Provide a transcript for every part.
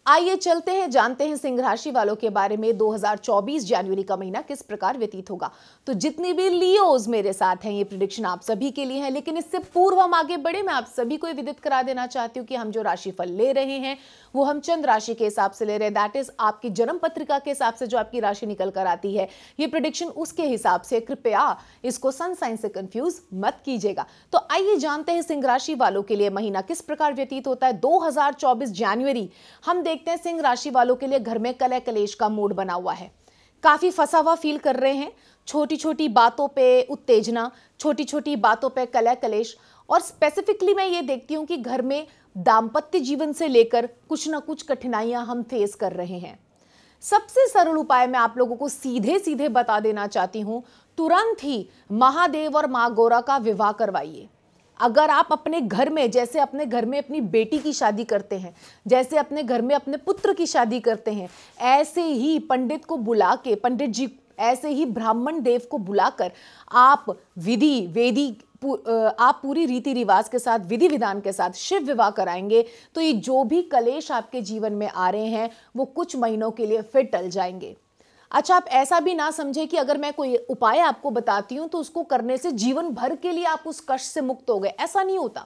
आइए चलते हैं, जानते हैं सिंह राशि वालों के बारे में 2024 जनवरी का महीना किस प्रकार व्यतीत होगा। तो जितने भी लियोज मेरे साथ हैं, ये प्रेडिक्शन आप सभी के लिए है। लेकिन इससे पूर्व हम आगे बढ़े, मैं आप सभी को विदित करा देना चाहती हूँ कि हम जो राशिफल ले रहे हैं वो हम चंद्र राशि के हिसाब से ले रहे हैं। दैट इज आपकी जन्म पत्रिका के हिसाब से जो आपकी राशि निकल कर आती है, ये प्रेडिक्शन उसके हिसाब से। कृपया इसको सन साइन से कंफ्यूज मत कीजिएगा। तो आइए जानते हैं सिंह राशि वालों के लिए महीना किस प्रकार व्यतीत होता है 2024 जनवरी। हम देखते हैं सिंह राशि वालों के लिए घर में कलह कलेश का मूड बना हुआ है। काफी फंसा हुआ फील कर रहे हैं। छोटी छोटी बातों पे उत्तेजना, छोटी छोटी बातों पे कलह कलेश। और स्पेसिफिकली मैं ये देखती हूं कि घर में दाम्पत्य जीवन से लेकर कुछ ना कुछ कठिनाइयां हम फेस कर रहे हैं। सबसे सरल उपाय मैं आप लोगों को सीधे सीधे बता देना चाहती हूं, तुरंत ही महादेव और मां गौरा का विवाह करवाइए। अगर आप अपने घर में, जैसे अपने घर में अपनी बेटी की शादी करते हैं, जैसे अपने घर में अपने पुत्र की शादी करते हैं, ऐसे ही पंडित को बुला के, पंडित जी ऐसे ही ब्राह्मण देव को बुलाकर आप आप पूरी रीति रिवाज के साथ, विधि विधान के साथ शिव विवाह कराएंगे तो ये जो भी कलेश आपके जीवन में आ रहे हैं वो कुछ महीनों के लिए फिर टल जाएंगे। अच्छा, आप ऐसा भी ना समझे कि अगर मैं कोई उपाय आपको बताती हूं तो उसको करने से जीवन भर के लिए आप उस कष्ट से मुक्त हो गए। ऐसा नहीं होता।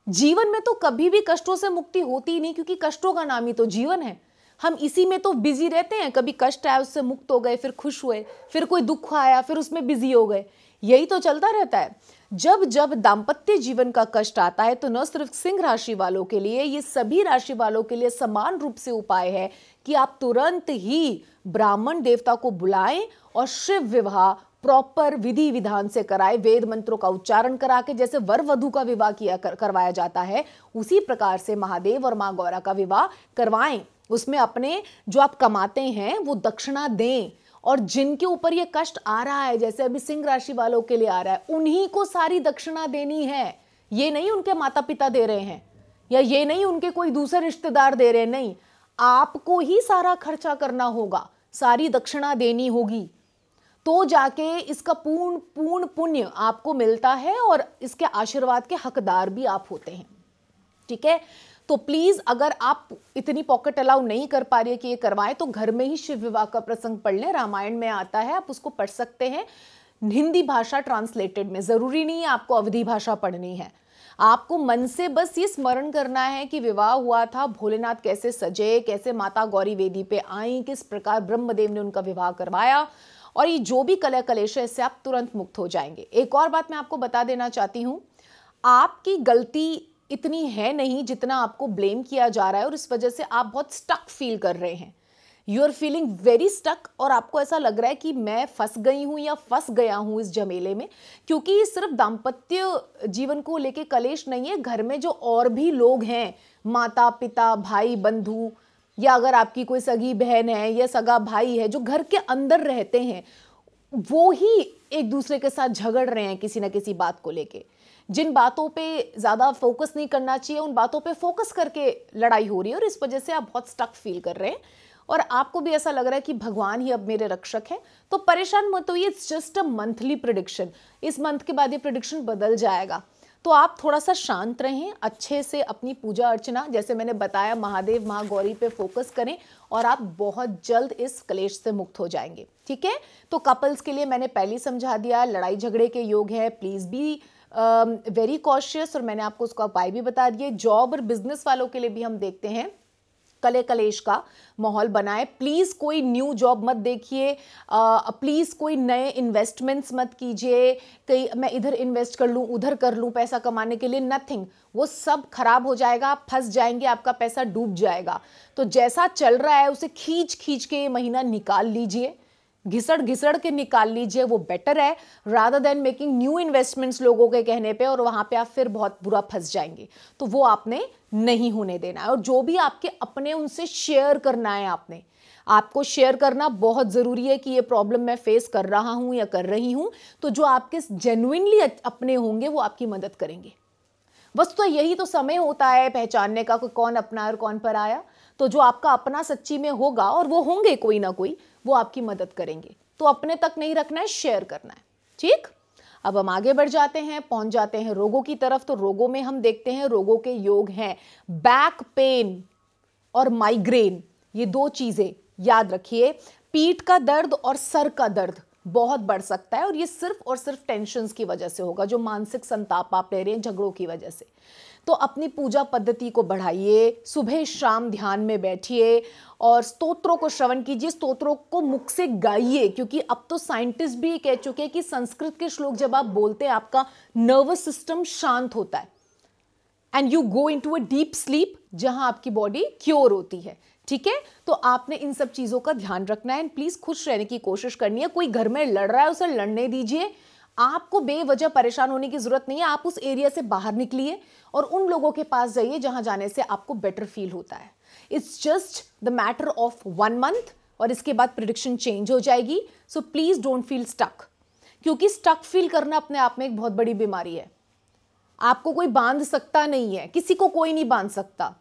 जीवन में तो कभी भी कष्टों से मुक्ति होती ही नहीं, क्योंकि कष्टों का नाम ही तो जीवन है। हम इसी में तो बिजी रहते हैं। कभी कष्ट आया उससे मुक्त हो गए, फिर खुश हुए, फिर कोई दुख आया फिर उसमें बिजी हो गए। यही तो चलता रहता है। जब जब दाम्पत्य जीवन का कष्ट आता है तो न सिर्फ सिंह राशि वालों के लिए, ये सभी राशि वालों के लिए समान रूप से उपाय है कि आप तुरंत ही ब्राह्मण देवता को बुलाएं और शिव विवाह प्रॉपर विधि विधान से कराए, वेद मंत्रों का उच्चारण करा के, जैसे वर वधु का विवाह करवाया जाता है, उसी प्रकार से महादेव और मां गौरा का विवाह करवाएं। उसमें अपने जो आप कमाते हैं वो दक्षिणा दें, और जिनके ऊपर ये कष्ट आ रहा है, जैसे अभी सिंह राशि वालों के लिए आ रहा है, उन्हीं को सारी दक्षिणा देनी है। ये नहीं उनके माता पिता दे रहे हैं, या ये नहीं उनके कोई दूसरे रिश्तेदार दे रहे हैं, नहीं, आपको ही सारा खर्चा करना होगा, सारी दक्षिणा देनी होगी। तो जाके इसका पूर्ण पुण्य आपको मिलता है और इसके आशीर्वाद के हकदार भी आप होते हैं। ठीक है, तो प्लीज अगर आप इतनी पॉकेट अलाउ नहीं कर पा रही है कि ये करवाएं, तो घर में ही शिव विवाह का प्रसंग पढ़ लें। रामायण में आता है, आप उसको पढ़ सकते हैं हिंदी भाषा ट्रांसलेटेड में। जरूरी नहीं है आपको अवधी भाषा पढ़नी है। आपको मन से बस ये स्मरण करना है कि विवाह हुआ था, भोलेनाथ कैसे सजे, कैसे माता गौरी वेदी पे आई, किस प्रकार ब्रह्मदेव ने उनका विवाह करवाया, और ये जो भी कलह कलेश है इससे आप तुरंत मुक्त हो जाएंगे। एक और बात मैं आपको बता देना चाहती हूं, आपकी गलती इतनी है नहीं जितना आपको ब्लेम किया जा रहा है, और इस वजह से आप बहुत स्टक फील कर रहे हैं। You are feeling very stuck, और आपको ऐसा लग रहा है कि मैं फंस गई हूं या फंस गया हूं इस झमेले में। क्योंकि ये सिर्फ दाम्पत्य जीवन को लेके कलेश नहीं है, घर में जो और भी लोग हैं, माता पिता भाई बंधु, या अगर आपकी कोई सगी बहन है या सगा भाई है जो घर के अंदर रहते हैं, वो ही एक दूसरे के साथ झगड़ रहे हैं किसी ना किसी बात को लेके। जिन बातों पे ज्यादा फोकस नहीं करना चाहिए उन बातों पे फोकस करके लड़ाई हो रही है, और इस वजह से आप बहुत स्टक फील कर रहे हैं, और आपको भी ऐसा लग रहा है कि भगवान ही अब मेरे रक्षक है। तो परेशान मत होइए, it's just a monthly prediction. इस मंथ के बाद ये प्रेडिक्शन बदल जाएगा। तो आप थोड़ा सा शांत रहें, अच्छे से अपनी पूजा अर्चना, जैसे मैंने बताया, महादेव माँ गौरी पे फोकस करें, और आप बहुत जल्द इस क्लेश से मुक्त हो जाएंगे। ठीक है, तो कपल्स के लिए मैंने पहले समझा दिया, लड़ाई झगड़े के योग है, प्लीज बी वेरी कॉशियस, और मैंने आपको उसका उपाय भी बता दिए। जॉब और बिजनेस वालों के लिए भी हम देखते हैं कले कलेश का माहौल बनाए। प्लीज कोई न्यू जॉब मत देखिए, प्लीज कोई नए इन्वेस्टमेंट्स मत कीजिए, कहीं मैं इधर इन्वेस्ट कर लूं उधर कर लूं पैसा कमाने के लिए, नथिंग, वो सब खराब हो जाएगा, आप फंस जाएंगे, आपका पैसा डूब जाएगा। तो जैसा चल रहा है उसे खींच खींच के ये महीना निकाल लीजिए, घिसड़ घिसड़ के निकाल लीजिए, वो बेटर है rather than making new investments लोगों के कहने पे, और वहां पे आप फिर बहुत बुरा फंस जाएंगे। तो वो आपने नहीं होने देना है। और जो भी आपके अपने उनसे शेयर करना है, आपको शेयर करना बहुत जरूरी है कि ये प्रॉब्लम मैं फेस कर रहा हूं या कर रही हूं। तो जो आपके जेन्युइनली अपने होंगे वो आपकी मदद करेंगे। वस्तुतः यही तो समय होता है पहचानने का, कौन अपना और कौन पराया। तो जो आपका अपना सच्ची में होगा, और वो होंगे कोई ना कोई, वो आपकी मदद करेंगे। तो अपने तक नहीं रखना है, शेयर करना है। ठीक, अब हम आगे बढ़ जाते हैं, पहुंच जाते हैं रोगों की तरफ। तो रोगों में हम देखते हैं, रोगों के योग हैं बैक पेन, और माइग्रेन, ये दो चीजें याद रखिए। पीठ का दर्द और सर का दर्द बहुत बढ़ सकता है और ये सिर्फ और सिर्फ टेंशन्स की वजह से होगा, जो मानसिक संताप आप ले रहे हैं झगड़ों की वजह से। तो अपनी पूजा पद्धति को बढ़ाइए, सुबह शाम ध्यान में बैठिए और स्तोत्रों को श्रवण कीजिए, स्तोत्रों को मुख से गाइए, क्योंकि अब तो साइंटिस्ट भी कह चुके हैं कि संस्कृत के श्लोक जब आप बोलते हैं आपका नर्वस सिस्टम शांत होता है and you go into a deep sleep, जहां आपकी बॉडी क्योर होती है। ठीक है, तो आपने इन सब चीजों का ध्यान रखना है एंड प्लीज खुश रहने की कोशिश करनी है। कोई घर में लड़ रहा है उसे लड़ने दीजिए, आपको बेवजह परेशान होने की जरूरत नहीं है। आप उस एरिया से बाहर निकलिए और उन लोगों के पास जाइए जहां जाने से आपको बेटर फील होता है। It's just the matter of 1 month और इसके बाद प्रिडिक्शन चेंज हो जाएगी। So please don't feel stuck, क्योंकि स्टक फील करना अपने आप में एक बहुत बड़ी बीमारी है। आपको कोई बांध सकता नहीं है, किसी को कोई नहीं बांध सकता।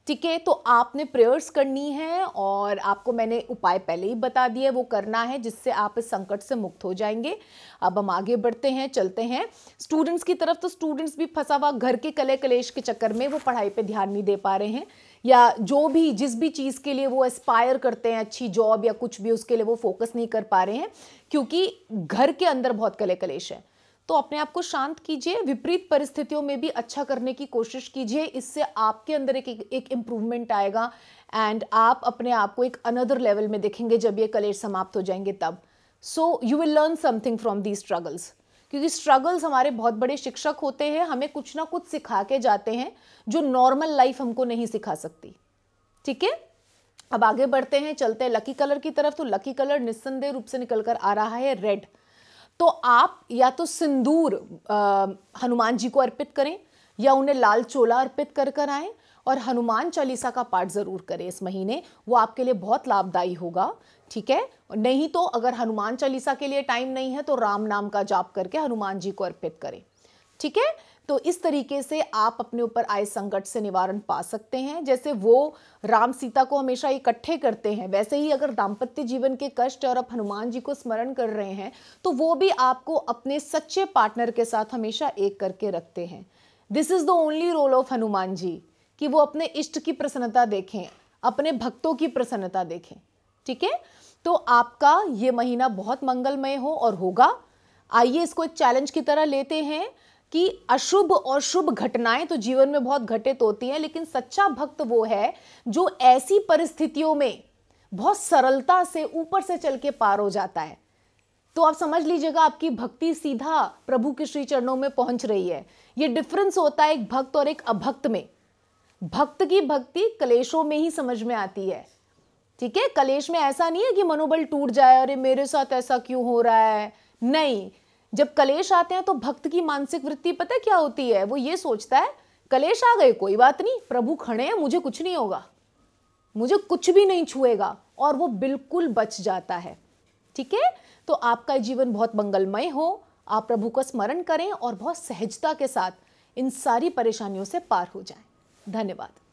ठीक है, तो आपने प्रेयर्स करनी है और आपको मैंने उपाय पहले ही बता दिए, वो करना है जिससे आप इस संकट से मुक्त हो जाएंगे। अब हम आगे बढ़ते हैं, चलते हैं स्टूडेंट्स की तरफ। तो स्टूडेंट्स भी फंसा हुआ घर के कले कलेश के चक्कर में वो पढ़ाई पे ध्यान नहीं दे पा रहे हैं, या जो भी जिस भी चीज़ के लिए वो एस्पायर करते हैं, अच्छी जॉब या कुछ भी, उसके लिए वो फोकस नहीं कर पा रहे हैं क्योंकि घर के अंदर बहुत कले कलेश है। तो अपने आप को शांत कीजिए, विपरीत परिस्थितियों में भी अच्छा करने की कोशिश कीजिए, इससे आपके अंदर एक इम्प्रूवमेंट आएगा एंड आप अपने आप को एक अनदर लेवल में देखेंगे जब ये कलेश समाप्त हो जाएंगे तब। So you will learn something from these struggles, क्योंकि स्ट्रगल्स हमारे बहुत बड़े शिक्षक होते हैं, हमें कुछ ना कुछ सिखा के जाते हैं जो नॉर्मल लाइफ हमको नहीं सिखा सकती। ठीक है, अब आगे बढ़ते हैं, चलते हैं लकी कलर की तरफ। तो लकी कलर निस्संदेह रूप से निकल कर आ रहा है रेड। तो आप या तो सिंदूर हनुमान जी को अर्पित करें या उन्हें लाल चोला अर्पित कर कर आएं और हनुमान चालीसा का पाठ जरूर करें इस महीने, वो आपके लिए बहुत लाभदायी होगा। ठीक है, नहीं तो अगर हनुमान चालीसा के लिए टाइम नहीं है तो राम नाम का जाप करके हनुमान जी को अर्पित करें। ठीक है, तो इस तरीके से आप अपने ऊपर आए संकट से निवारण पा सकते हैं। जैसे वो राम सीता को हमेशा इकट्ठे करते हैं, वैसे ही अगर दाम्पत्य जीवन के कष्ट और आप हनुमान जी को स्मरण कर रहे हैं तो वो भी आपको अपने सच्चे पार्टनर के साथ हमेशा एक करके रखते हैं। This is the only role of Hanuman ji, कि वो अपने इष्ट की प्रसन्नता देखें, अपने भक्तों की प्रसन्नता देखें। ठीक है, तो आपका ये महीना बहुत मंगलमय हो और होगा। आइए इसको एक चैलेंज की तरह लेते हैं कि अशुभ और शुभ घटनाएं तो जीवन में बहुत घटित होती हैं, लेकिन सच्चा भक्त वो है जो ऐसी परिस्थितियों में बहुत सरलता से ऊपर से चल के पार हो जाता है। तो आप समझ लीजिएगा आपकी भक्ति सीधा प्रभु के श्री चरणों में पहुंच रही है। ये डिफरेंस होता है एक भक्त और एक अभक्त में। भक्त की भक्ति कलेशों में ही समझ में आती है। ठीक है, कलेश में ऐसा नहीं है कि मनोबल टूट जाए, अरे मेरे साथ ऐसा क्यों हो रहा है। नहीं, जब कलेश आते हैं तो भक्त की मानसिक वृत्ति पता है क्या होती है, वो ये सोचता है कलेश आ गए कोई बात नहीं, प्रभु खड़े हैं, मुझे कुछ नहीं होगा, मुझे कुछ भी नहीं छुएगा, और वो बिल्कुल बच जाता है। ठीक है, तो आपका जीवन बहुत मंगलमय हो, आप प्रभु का स्मरण करें और बहुत सहजता के साथ इन सारी परेशानियों से पार हो जाएं। धन्यवाद।